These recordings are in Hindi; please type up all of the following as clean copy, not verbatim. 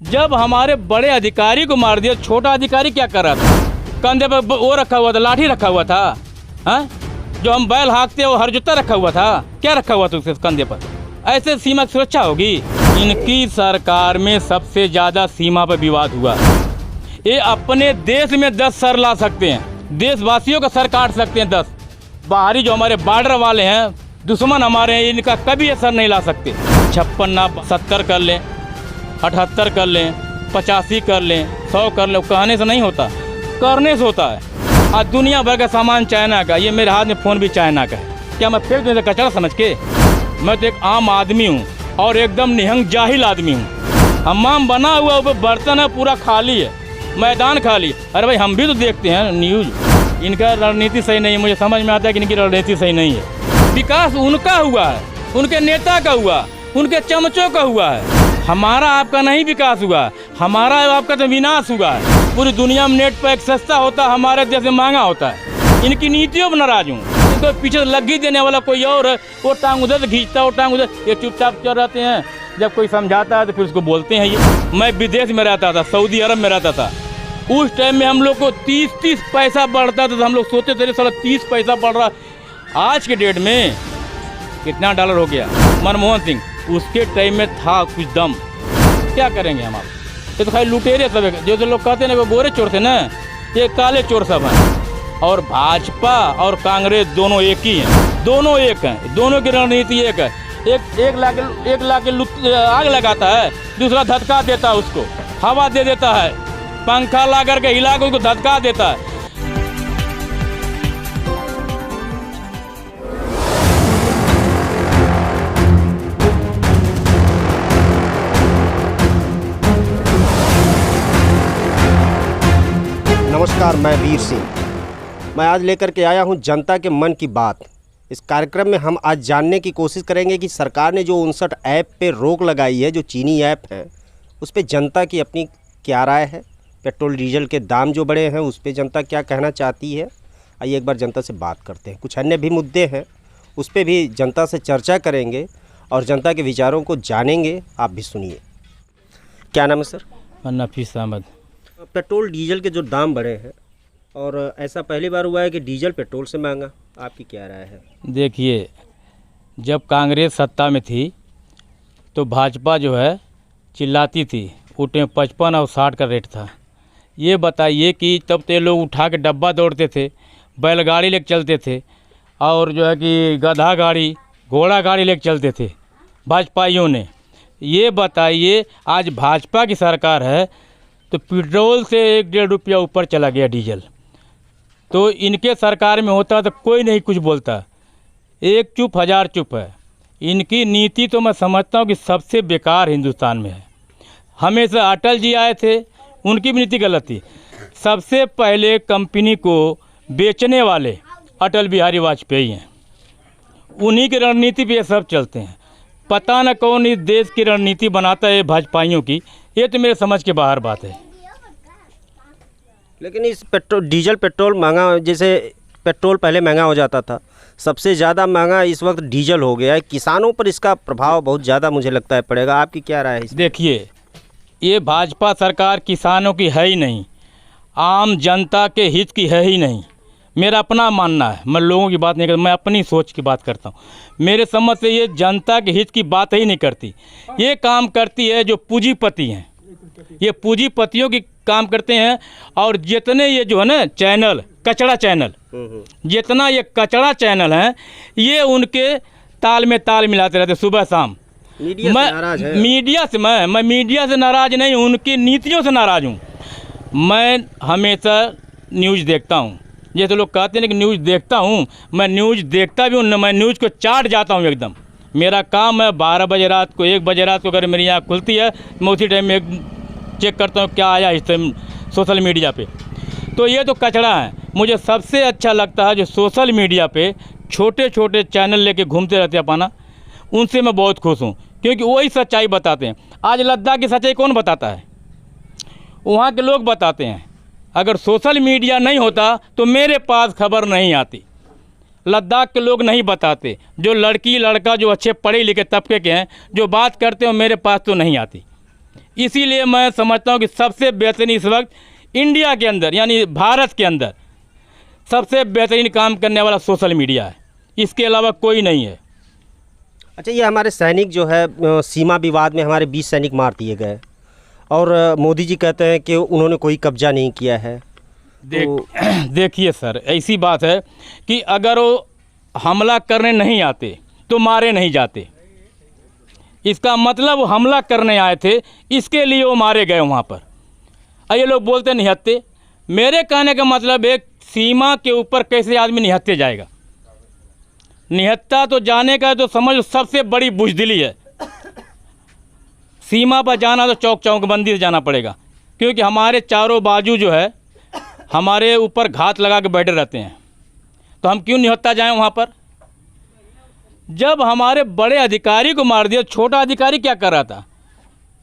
जब हमारे बड़े अधिकारी को मार दिया, छोटा अधिकारी क्या कर रहा था? कंधे पर वो रखा हुआ था, लाठी रखा हुआ था। हाँ, जो हम बैल हाँकते हैं वो हरजुत्ता रखा हुआ था। क्या रखा हुआ था उसके कंधे पर? ऐसे सीमा की सुरक्षा होगी? इनकी सरकार में सबसे ज़्यादा सीमा पर विवाद हुआ। ये अपने देश में 10 सर ला सकते हैं, देशवासियों का सर काट सकते हैं 10। बाहरी जो हमारे बॉर्डर वाले हैं, दुश्मन हमारे हैं, इनका कभी ये सर नहीं ला सकते। 56 ना 70 कर लें, 78 कर लें, 85 कर लें, 100 कर लें, कहने से नहीं होता, करने से होता है। आज दुनिया भर का सामान चाइना का, ये मेरे हाथ में फ़ोन भी चाइना का है। क्या मैं फेंक दूँ कचरा समझ के? मैं तो एक आम आदमी हूँ और एकदम निहंग जाहिल आदमी हूँ। हमाम बना हुआ, ऊपर बर्तन है, पूरा खाली है, मैदान खाली। अरे भाई, हम भी तो देखते हैं न्यूज़। इनका रणनीति सही नहीं है, मुझे समझ में आता है कि इनकी रणनीति सही नहीं है। विकास उनका हुआ है, उनके नेता का हुआ, उनके चमचों का हुआ है। हमारा आपका नहीं विकास हुआ, हमारा आपका तो विनाश हुआ है। पूरी दुनिया में नेट पैक सस्ता होता, हमारे देश में महंगा होता है। इनकी नीतियों पर नाराज हूँ। इनको पीछे लगी देने वाला कोई और है, वो टांग उधर से खींचता, वो टांग उधर। ये चुपचाप चल रहते हैं, जब कोई समझाता है तो फिर उसको बोलते हैं ये। मैं विदेश में रहता था, सऊदी अरब में रहता था। उस टाइम में हम लोग को 30 पैसा बढ़ता था, तो हम लोग सोचते थे साला 30 पैसा बढ़ रहा। आज के डेट में कितना डॉलर हो गया? मनमोहन सिंह, उसके टाइम में था कुछ दम। क्या करेंगे हम आप? ये तो खाली लुटेरे सब है। जो लोग कहते हैं ना वो गोरे चोर थे ना, ये काले चोर सब हैं। और भाजपा और कांग्रेस दोनों एक ही हैं, दोनों एक हैं, दोनों की रणनीति एक है। एक ला के आग लगाता है, दूसरा धक्का देता है, उसको हवा दे देता है, पंखा ला करके हिला के उसको धक्का देता है। नमस्कार, मैं वीर सिंह। मैं आज लेकर के आया हूं जनता के मन की बात। इस कार्यक्रम में हम आज जानने की कोशिश करेंगे कि सरकार ने जो 59 ऐप पे रोक लगाई है, जो चीनी ऐप हैं, उस पे जनता की अपनी क्या राय है। पेट्रोल डीजल के दाम जो बढ़े हैं उस पे जनता क्या कहना चाहती है। आइए एक बार जनता से बात करते हैं। कुछ अन्य भी मुद्दे हैं, उस पर भी जनता से चर्चा करेंगे और जनता के विचारों को जानेंगे। आप भी सुनिए। क्या नाम है सर? नफीस अहमद। पेट्रोल डीजल के जो दाम बढ़े हैं, और ऐसा पहली बार हुआ है कि डीजल पेट्रोल से महंगा, आपकी क्या राय है? देखिए, जब कांग्रेस सत्ता में थी तो भाजपा जो है चिल्लाती थी, उठे 55 और 60 का रेट था। ये बताइए कि तब तो लोग उठा के डब्बा दौड़ते थे, बैलगाड़ी लेके चलते थे, और जो है कि गधा गाड़ी, घोड़ा गाड़ी लेके चलते थे भाजपाइयों ने। ये बताइए, आज भाजपा की सरकार है तो पेट्रोल से 1-1.5 रुपया ऊपर चला गया डीजल। तो इनके सरकार में होता तो कोई नहीं कुछ बोलता। एक चुप हजार चुप है। इनकी नीति तो मैं समझता हूँ कि सबसे बेकार हिंदुस्तान में है। हमेशा अटल जी आए थे, उनकी भी नीति गलत थी। सबसे पहले कंपनी को बेचने वाले अटल बिहारी वाजपेयी हैं, उन्हीं की रणनीति पे ये सब चलते हैं। पता न कौन इस देश की रणनीति बनाता है भाजपाइयों की, ये तो मेरे समझ के बाहर बात है। लेकिन इस डीजल पेट्रोल महंगा, जैसे पेट्रोल पहले महंगा हो जाता था, सबसे ज़्यादा महंगा इस वक्त डीजल हो गया है। किसानों पर इसका प्रभाव बहुत ज़्यादा मुझे लगता है पड़ेगा। आपकी क्या राय है? देखिए, ये भाजपा सरकार किसानों की है ही नहीं, आम जनता के हित की है ही नहीं। मेरा अपना मानना है, मैं लोगों की बात नहीं करता, मैं अपनी सोच की बात करता हूँ। मेरे समझ से ये जनता के हित की बात ही नहीं करती। ये काम करती है जो पूंजीपति हैं, ये पूंजीपतियों की काम करते हैं। और जितने ये जो है ना चैनल, कचड़ा चैनल, जितना ये कचड़ा चैनल हैं, ये उनके ताल में ताल मिलाते रहते सुबह शाम। मीडिया से नाराज है। मैं मीडिया से नाराज नहीं, उनकी नीतियों से नाराज हूँ। मैं हमेशा न्यूज़ देखता हूँ। जैसे लोग कहते हैं कि न्यूज़ देखता हूँ, मैं न्यूज़ देखता भी हूँ, मैं न्यूज़ को चाट जाता हूँ एकदम। मेरा काम है 12 बजे रात को, 1 बजे रात को अगर मेरी आँख खुलती है, मैं उसी टाइम में चेक करता हूँ क्या आया इस टाइम सोशल मीडिया पे। तो ये तो कचड़ा है। मुझे सबसे अच्छा लगता है जो सोशल मीडिया पे छोटे छोटे चैनल लेके घूमते रहते हैं अपना, उनसे मैं बहुत खुश हूँ, क्योंकि वही सच्चाई बताते हैं। आज लद्दाख की सच्चाई कौन बताता है? वहाँ के लोग बताते हैं। अगर सोशल मीडिया नहीं होता तो मेरे पास खबर नहीं आती। लद्दाख के लोग नहीं बताते। जो लड़की लड़का जो अच्छे पढ़े लिखे तबके के हैं, जो बात करते हैं मेरे पास तो नहीं आती। इसीलिए मैं समझता हूँ कि सबसे बेहतरीन इस वक्त इंडिया के अंदर यानी भारत के अंदर सबसे बेहतरीन काम करने वाला सोशल मीडिया है, इसके अलावा कोई नहीं है। अच्छा, ये हमारे सैनिक जो है सीमा विवाद में हमारे 20 सैनिक मार दिए गए और मोदी जी कहते हैं कि उन्होंने कोई कब्जा नहीं किया है। देखिए सर, ऐसी बात है कि अगर वो हमला करने नहीं आते तो मारे नहीं जाते। इसका मतलब वो हमला करने आए थे, इसके लिए वो मारे गए वहाँ पर। ये लोग बोलते निहत्ते। मेरे कहने का मतलब एक सीमा के ऊपर कैसे आदमी निहत्ते जाएगा? निहत्ता तो जाने का तो समझ सबसे बड़ी बुज़दिली है। सीमा पर जाना तो चौक चौकबंदी से जाना पड़ेगा, क्योंकि हमारे चारों बाजू जो है हमारे ऊपर घात लगा के बैठे रहते हैं, तो हम क्यों निहत्ता जाएं वहाँ पर? जब हमारे बड़े अधिकारी को मार दिया, छोटा अधिकारी क्या कर रहा था?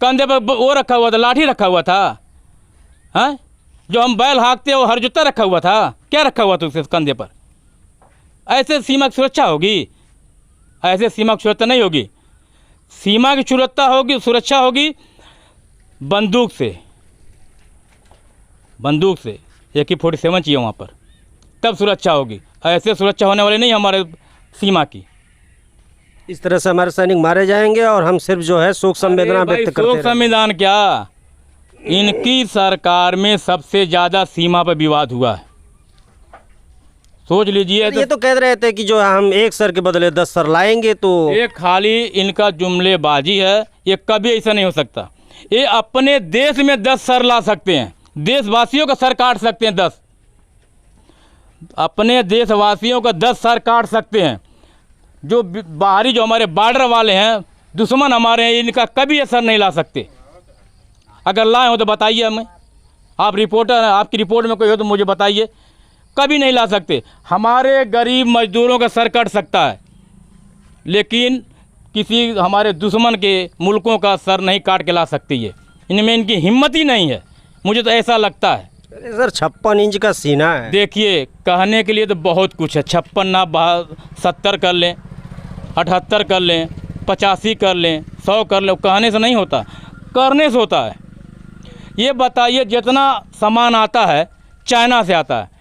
कंधे पर वो रखा हुआ था, लाठी रखा हुआ था। हाँ, जो हम बैल हाँकते हैं वो हरजुत्ता रखा हुआ था। क्या रखा हुआ था उसके कंधे पर? ऐसे सीमा की सुरक्षा होगी? ऐसे सीमा की सुरक्षा नहीं होगी। सीमा की सुरक्षा होगी बंदूक से। AK-47 चाहिए वहाँ पर, तब सुरक्षा होगी। ऐसे सुरक्षा होने वाली नहीं हमारे सीमा की। इस तरह से हमारे सैनिक मारे जाएंगे और हम सिर्फ जो है शोक संवेदना व्यक्त करते शोक संविधान क्या, इनकी सरकार में सबसे ज़्यादा सीमा पर विवाद हुआ है। सोच लीजिए। ये तो कह रहे थे कि जो हम एक सर के बदले 10 सर लाएंगे, तो ये खाली इनका जुमलेबाजी है। ये कभी ऐसा नहीं हो सकता। ये अपने देश में 10 सर ला सकते हैं, देशवासियों का सर काट सकते हैं 10। अपने देशवासियों का 10 सर काट सकते हैं। जो बाहरी जो हमारे बॉर्डर वाले हैं, दुश्मन हमारे हैं, इनका कभी असर नहीं ला सकते। अगर लाए हो तो बताइए हमें। आप रिपोर्टर हैं, आपकी रिपोर्ट में कोई हो तो मुझे बताइए। कभी नहीं ला सकते। हमारे गरीब मजदूरों का सर कट सकता है, लेकिन किसी हमारे दुश्मन के मुल्कों का सर नहीं काट के ला सकती है। इनमें इनकी हिम्मत ही नहीं है, मुझे तो ऐसा लगता है। सर 56 इंच का सीना है। देखिए, कहने के लिए तो बहुत कुछ है। 56 ना 70 कर लें, 78 कर लें, 85 कर लें, 100 कर लें। कहने से नहीं होता, करने से होता है। ये बताइए, जितना सामान आता है चाइना से आता है,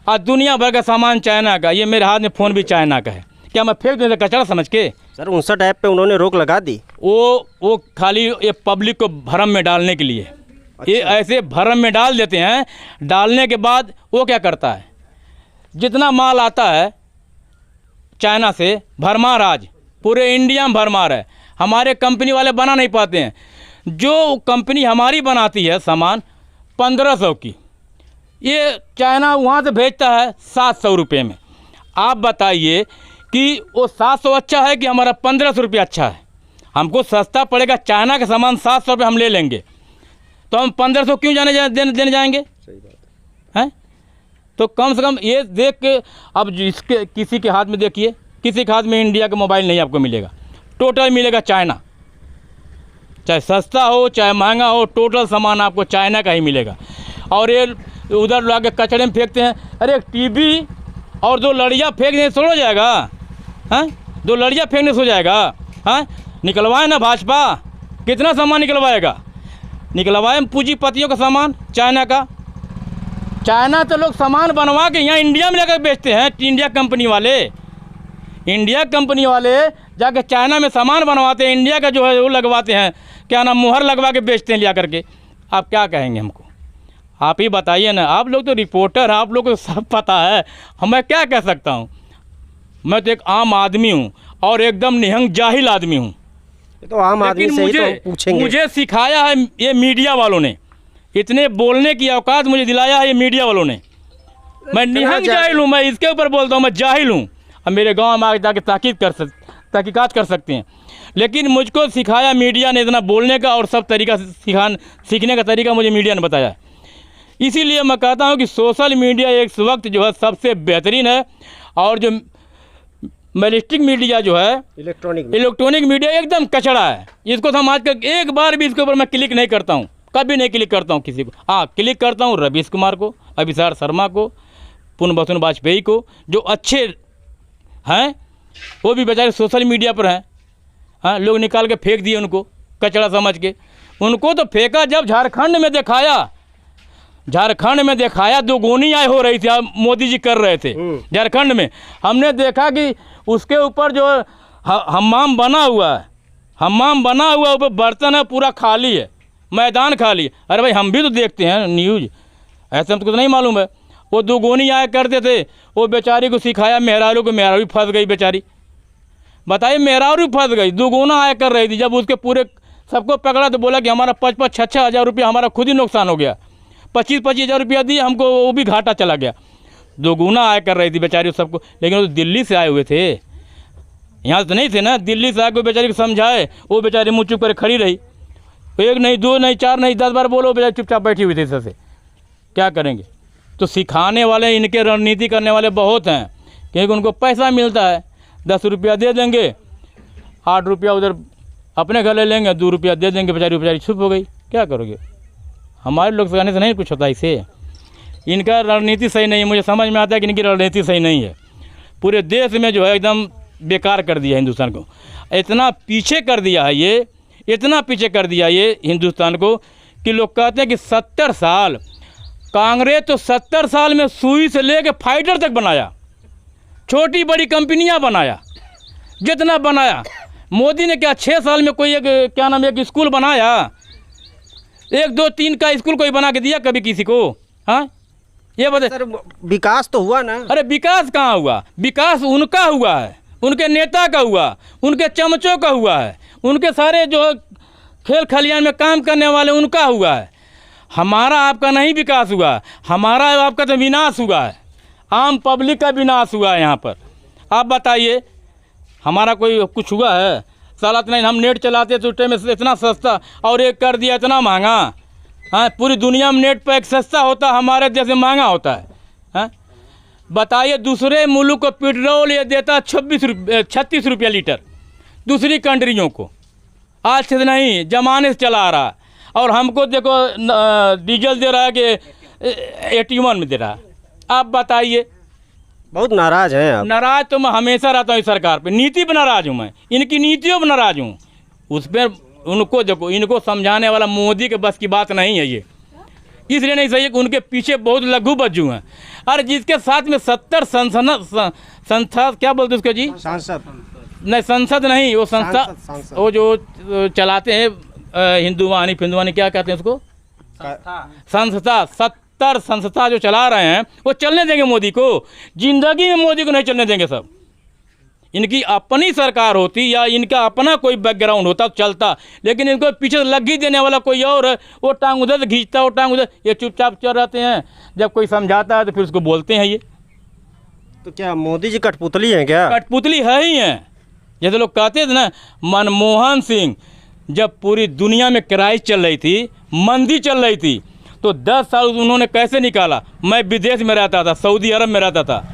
और दुनिया भर का सामान चाइना का। ये मेरे हाथ में फ़ोन भी चाइना का है। क्या मैं फेंक दूँ कचरा समझ के? सर 59 ऐप पे उन्होंने रोक लगा दी। वो खाली ये पब्लिक को भरम में डालने के लिए। अच्छा। ये ऐसे भरम में डाल देते हैं। डालने के बाद वो क्या करता है, जितना माल आता है चाइना से, भरमार आज पूरे इंडिया में भरमार है। हमारे कंपनी वाले बना नहीं पाते हैं। जो कंपनी हमारी बनाती है सामान 1500 की, ये चाइना वहाँ से भेजता है 700 रुपये में। आप बताइए कि वो 700 अच्छा है कि हमारा 1500 रुपये अच्छा है? हमको सस्ता पड़ेगा। चाइना का सामान 700 रुपये हम ले लेंगे, तो हम 1500 क्यों देने जाएंगे? सही बात हैं? तो कम से कम ये देख के, अब जिसके किसी के हाथ में देखिए, किसी के हाथ में इंडिया का मोबाइल नहीं आपको मिलेगा, टोटल मिलेगा चाइना। चाहे सस्ता हो चाहे महंगा हो, टोटल सामान आपको चाइना का ही मिलेगा। और ये उधर ला के कचड़े में फेंकते हैं। अरे एक टीवी और 2 लड़ियाँ फेंकने से हो जाएगा? हैं? 2 लड़ियाँ फेंकने से हो जाएगा? हाँ, निकलवाए ना भाजपा। कितना सामान निकलवाएगा? निकलवाए पूंजीपतियों का सामान चाइना का। चाइना तो लोग सामान बनवा के यहाँ इंडिया में लेकर बेचते हैं। इंडिया कंपनी वाले जाके चाइना में सामान बनवाते हैं, इंडिया का जो है वो लगवाते हैं, क्या नाम, मुहर लगवा के बेचते हैं लिया करके। आप क्या कहेंगे हमको? आप ही बताइए ना। आप लोग तो रिपोर्टर हैं, आप लोग को सब पता है, मैं क्या कह सकता हूँ? मैं तो एक आम आदमी हूँ और एकदम निहंग जाहिल आदमी हूँ। ये तो आम आदमी से ही तो पूछेंगे। मुझे सिखाया है ये मीडिया वालों ने, इतने बोलने की औकात मुझे दिलाया है ये मीडिया वालों ने। मैं निहंग जाहिल हूँ, मैं इसके ऊपर बोलता हूँ, मैं जाहिल हूँ। अब मेरे गांव में आगे जाके तहकीकात कर सकते हैं, लेकिन मुझको सिखाया मीडिया ने इतना बोलने का, और सब तरीका सीखने का तरीका मुझे मीडिया ने बताया। इसीलिए मैं कहता हूँ कि सोशल मीडिया इस वक्त जो है सबसे बेहतरीन है। और जो मैलिस्टिक मीडिया जो है, इलेक्ट्रॉनिक मीडिया एकदम कचड़ा है। इसको तो हम आज तक एक बार भी इसके ऊपर मैं क्लिक नहीं करता हूँ, कभी नहीं क्लिक करता हूँ किसी को। हाँ, क्लिक करता हूँ रवीश कुमार को, अभिसार शर्मा को, पुनबसुन वाजपेयी को, जो अच्छे हैं। वो भी बेचारे सोशल मीडिया पर हैं। हाँ, लोग निकाल के फेंक दिए उनको कचड़ा समझ के। उनको तो फेंका जब झारखंड में दिखाया दोगुनी आय हो रही थी, अब मोदी जी कर रहे थे झारखंड में। हमने देखा कि उसके ऊपर जो हम्माम बना हुआ है, ऊपर बर्तन है पूरा खाली है, मैदान खाली है। अरे भाई हम भी तो देखते हैं न्यूज़, ऐसे हमको तो नहीं मालूम है। वो दोगुनी आया करते थे, वो बेचारी को सिखाया मेहरारू को, मेहरारू फंस गई बेचारी। बताइए मेहरारू फंस गई, दोगुना आया कर रही थी। जब उसके पूरे सबको पकड़ा तो बोला कि हमारा 5-6 हज़ार रुपया हमारा खुद ही नुकसान हो गया। 25 हज़ार रुपया दिए हमको, वो भी घाटा चला गया। दोगुना आया कर रही थी बेचारी सबको। लेकिन वो दिल्ली से आए हुए थे, यहाँ तो नहीं थे ना। दिल्ली से आके बेचारी को समझाए, वो बेचारी मुँह चुप कर खड़ी रही। 1 नहीं 2 नहीं 4 नहीं 10 बार बोलो, बेचारी चुपचाप बैठी हुई थी। इससे क्या करेंगे? तो सिखाने वाले, इनके रणनीति करने वाले बहुत हैं, क्योंकि उनको पैसा मिलता है। 10 रुपया दे देंगे, 8 रुपया उधर अपने घर ले लेंगे, 2 रुपया दे देंगे, बेचारी चुप हो गई। क्या करोगे? हमारे लोग सिखाने से नहीं कुछ होता। इससे इनका रणनीति सही नहीं है। मुझे समझ में आता है कि इनकी रणनीति सही नहीं है। पूरे देश में जो है एकदम बेकार कर दिया हिंदुस्तान को। इतना पीछे कर दिया है ये, इतना पीछे कर दिया ये हिंदुस्तान को कि लोग कहते हैं कि 70 साल कांग्रेस तो 70 साल में सुई से लेके फाइटर तक बनाया, छोटी बड़ी कंपनियां बनाया, जितना बनाया। मोदी ने क्या 6 साल में कोई एक स्कूल बनाया? 1 2 3 का स्कूल कोई बना के दिया कभी किसी को? हाँ, ये बता सर, विकास तो हुआ ना। अरे विकास कहाँ हुआ? विकास उनका हुआ है, उनके नेता का हुआ, उनके चमचों का हुआ है, उनके सारे जो खेल खलियान में काम करने वाले उनका हुआ है। हमारा आपका नहीं विकास हुआ, हमारा आपका तो विनाश हुआ है। आम पब्लिक का विनाश हुआ है यहाँ पर। आप बताइए हमारा कोई कुछ हुआ है? साला नहीं, हम नेट चलाते तो उस टाइम में इतना सस्ता, और एक कर दिया इतना महंगा। हाँ, पूरी दुनिया में नेट पैक सस्ता होता, हमारे देश में महंगा होता है। हाँ बताइए, दूसरे मुल्क को पेट्रोल ये देता 36 रुपया लीटर, दूसरी कंट्रियों को। आज से नहीं, जमाने से चला आ रहा। और हमको देखो डीजल दे रहा है कि 81 में दे रहा है। आप बताइए। बहुत नाराज हैं आप। नाराज तो मैं हमेशा रहता हूँ सरकार पे, नीति पर नाराज हूँ मैं, इनकी नीतियों पर नाराज हूँ। उस पर उनको देखो, इनको समझाने वाला मोदी के बस की बात नहीं है ये। इसलिए नहीं सही है कि उनके पीछे बहुत लघु बज्जू हैं। अरे जिसके साथ में 70 संसद क्या बोलते उसके जी, सांसद नहीं, संसद नहीं, वो संसद, वो जो चलाते हैं हिंदुवानी फिंदुवानी क्या कहते हैं उसको, संस्था। 70 संस्था जो चला रहे हैं वो चलने देंगे मोदी को? जिंदगी में मोदी को नहीं चलने देंगे। सब इनकी अपनी सरकार होती या इनका अपना कोई बैकग्राउंड होता तो चलता, लेकिन इनको पीछे लगी देने वाला कोई और है। वो टांग उधर से खींचता, वो टांग उधर, ये चुपचाप चल रहते हैं। जब कोई समझाता है तो फिर उसको बोलते हैं ये। तो क्या मोदी जी कठपुतली हैं क्या? कठपुतली है ही हैं। जैसे लोग कहते थे ना, मनमोहन सिंह जब पूरी दुनिया में क्राइसिस चल रही थी, मंदी चल रही थी, तो 10 साल उन्होंने कैसे निकाला? मैं विदेश में रहता था, सऊदी अरब में रहता था।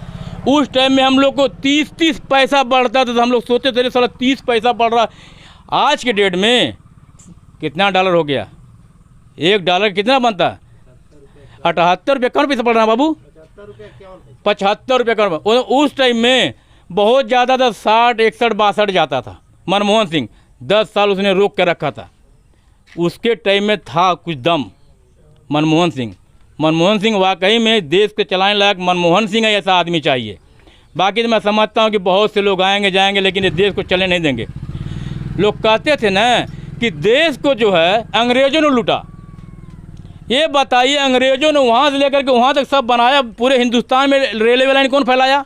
उस टाइम में हम लोग को 30 पैसा बढ़ता था, तो हम लोग सोचते थे साला 30 पैसा बढ़ रहा। आज के डेट में कितना डॉलर हो गया? $1 कितना बनता? 78 रुपये। कौन पैसा बढ़ रहा बाबू? 75 रुपये कौन? उस टाइम में बहुत ज़्यादा था, 60 61 62 जाता था। मनमोहन सिंह 10 साल उसने रोक कर रखा था। उसके टाइम में था कुछ दम। मनमोहन सिंह वाकई में देश के चलाने लायक मनमोहन सिंह है, ऐसा आदमी चाहिए। बाकी तो मैं समझता हूँ कि बहुत से लोग आएंगे जाएंगे, लेकिन ये देश को चलने नहीं देंगे। लोग कहते थे ना कि देश को जो है अंग्रेज़ों ने लूटा। ये बताइए, अंग्रेज़ों ने वहाँ से लेकर के वहाँ तक सब बनाया। पूरे हिंदुस्तान में रेलवे लाइन कौन फैलाया?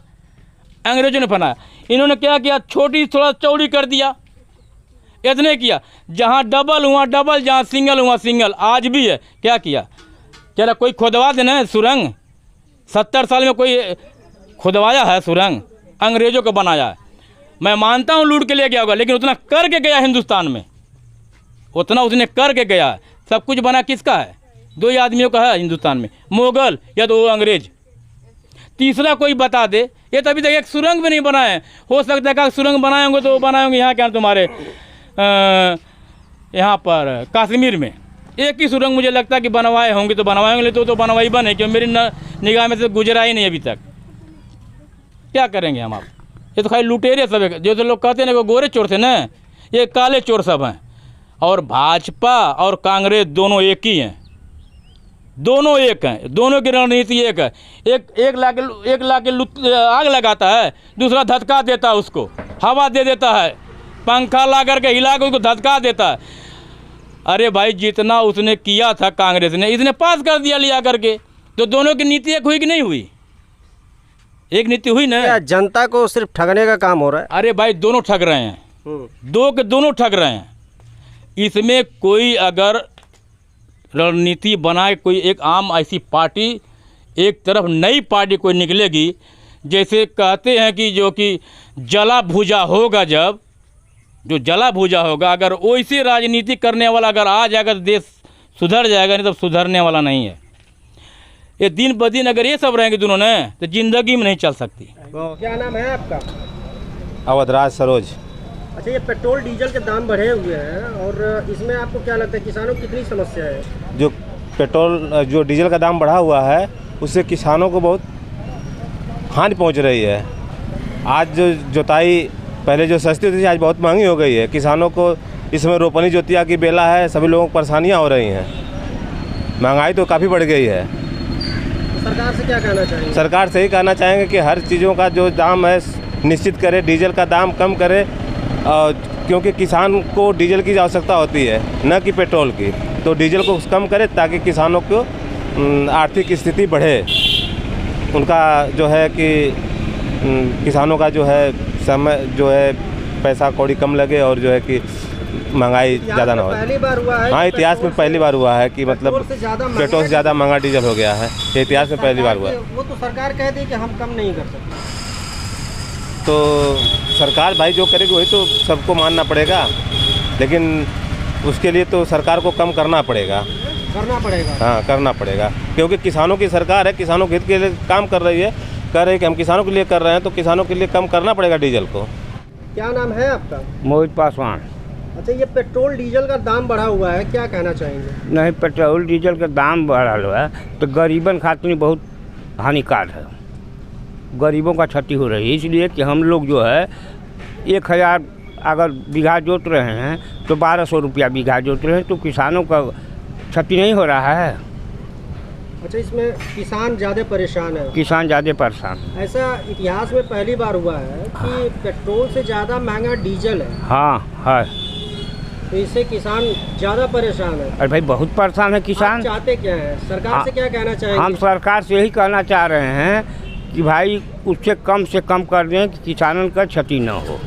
अंग्रेज़ों ने फैलाया। इन्होंने क्या किया? छोटी थोड़ा चौड़ी कर दिया, इतने किया। जहाँ डबल हुआ डबल, जहाँ सिंगल हुआ सिंगल। आज भी है। क्या किया? चला कोई खुदवा देना सुरंग? 70 साल में कोई खुदवाया है सुरंग? अंग्रेज़ों को बनाया है। मैं मानता हूँ लूट के ले गया होगा, लेकिन उतना करके गया हिंदुस्तान में, उतना उसने करके गया। सब कुछ बना किसका है? 2 ही आदमियों का है हिंदुस्तान में, मुगल या तो वो अंग्रेज। तीसरा कोई बता दे। ये तो अभी तक एक सुरंग भी नहीं बनाए। हो सकता है कि सुरंग बनाएंगे तो बनाएंगे यहाँ क्या, तुम्हारे यहाँ पर कश्मीर में एक ही सुरंग मुझे लगता है कि बनवाए होंगे, तो बनवाएंगे तो बनवाई बने, क्योंकि मेरी निगाह में से गुजरा ही नहीं अभी तक। क्या करेंगे हम आप? ये तो खाली लुटेरे सब है। जो तो लोग कहते हैं ना वो गोरे चोर थे ना, ये काले चोर सब हैं। और भाजपा और कांग्रेस दोनों एक ही हैं, दोनों एक हैं, दोनों की रणनीति एक है। एक ला के आग लगाता है, दूसरा धक्का देता है, उसको हवा दे देता है, पंखा ला करके हिला के उसको धक्का देता है। अरे भाई जितना उसने किया था कांग्रेस ने, इसने पास कर दिया लिया करके। तो दोनों की नीति एक हुई कि नहीं हुई? एक नीति हुई ना। क्या जनता को सिर्फ ठगने का काम हो रहा है? अरे भाई दोनों ठग रहे हैं, दो के दोनों ठग रहे हैं। इसमें कोई अगर रणनीति बनाए, कोई एक आम ऐसी पार्टी, एक तरफ नई पार्टी कोई निकलेगी, जैसे कहते हैं कि जो कि जला भूजा होगा, जब जो जला भूजा होगा, अगर वैसी राजनीति करने वाला अगर आ जाएगा तो देश सुधर जाएगा, नहीं तो सुधरने वाला नहीं है। ये दिन ब दिन अगर ये सब रहेंगे दोनों ने तो ज़िंदगी में नहीं चल सकती। क्या नाम है आपका? अवधराज सरोज। अच्छा, ये पेट्रोल डीजल के दाम बढ़े हुए हैं और इसमें आपको क्या लगता है किसानों की कितनी समस्या है? जो डीजल का दाम बढ़ा हुआ है उससे किसानों को बहुत हानि पहुंच रही है। आज जो जोताई पहले जो सस्ती होती थी आज बहुत महंगी हो गई है। किसानों को इसमें रोपनी जोतिया की बेला है, सभी लोगों को परेशानियां हो रही हैं। महंगाई तो काफ़ी बढ़ गई है। तो सरकार से क्या कहना चाहेंगे? सरकार से ही कहना चाहेंगे कि हर चीज़ों का जो दाम है निश्चित करे, डीजल का दाम कम करे, क्योंकि किसान को डीजल की आवश्यकता होती है, न कि पेट्रोल की। तो डीजल को कम करे ताकि किसानों को आर्थिक स्थिति बढ़े, उनका जो है कि किसानों का जो है समय जो है पैसा कौड़ी कम लगे और जो है कि महंगाई ज़्यादा ना हो। पहली बार हुआ है? हाँ, इतिहास में पहली बार हुआ है कि मतलब पेट्रोल से ज़्यादा महंगा डीजल हो गया है। ये इतिहास में पहली बार हुआ है। वो तो सरकार कहती है कि हम कम नहीं कर सकते। तो सरकार भाई जो करेगी वही तो सबको मानना पड़ेगा, लेकिन उसके लिए तो सरकार को कम करना पड़ेगा। हाँ, करना पड़ेगा, क्योंकि किसानों की सरकार है, किसानों के हित के लिए काम कर रही है। कह रहे हैं कि हम किसानों के लिए कर रहे हैं, तो किसानों के लिए कम करना पड़ेगा डीजल को। क्या नाम है आपका? मोहित पासवान। अच्छा, ये पेट्रोल डीजल का दाम बढ़ा हुआ है, क्या कहना चाहेंगे? नहीं, पेट्रोल डीजल का दाम बढ़ा हुआ है तो गरीबन खातिर बहुत हानिकारक है, गरीबों का क्षति हो रही है। इसलिए कि हम लोग जो है 1000 अगर बीघा जोत रहे हैं तो 1200 रुपया बीघा जोत रहे हैं, तो किसानों का क्षति नहीं हो रहा है। अच्छा, इसमें किसान ज़्यादा परेशान है? किसान ज़्यादा परेशान। ऐसा इतिहास में पहली बार हुआ है कि पेट्रोल से ज़्यादा महंगा डीजल है। हाँ है, तो इससे किसान ज़्यादा परेशान है। अरे भाई बहुत परेशान है किसान। आप चाहते क्या है? सरकार से क्या कहना चाहेंगे? हम सरकार से यही कहना चाह रहे हैं कि भाई उससे कम से कम कर दें कि किसानों का क्षति न हो।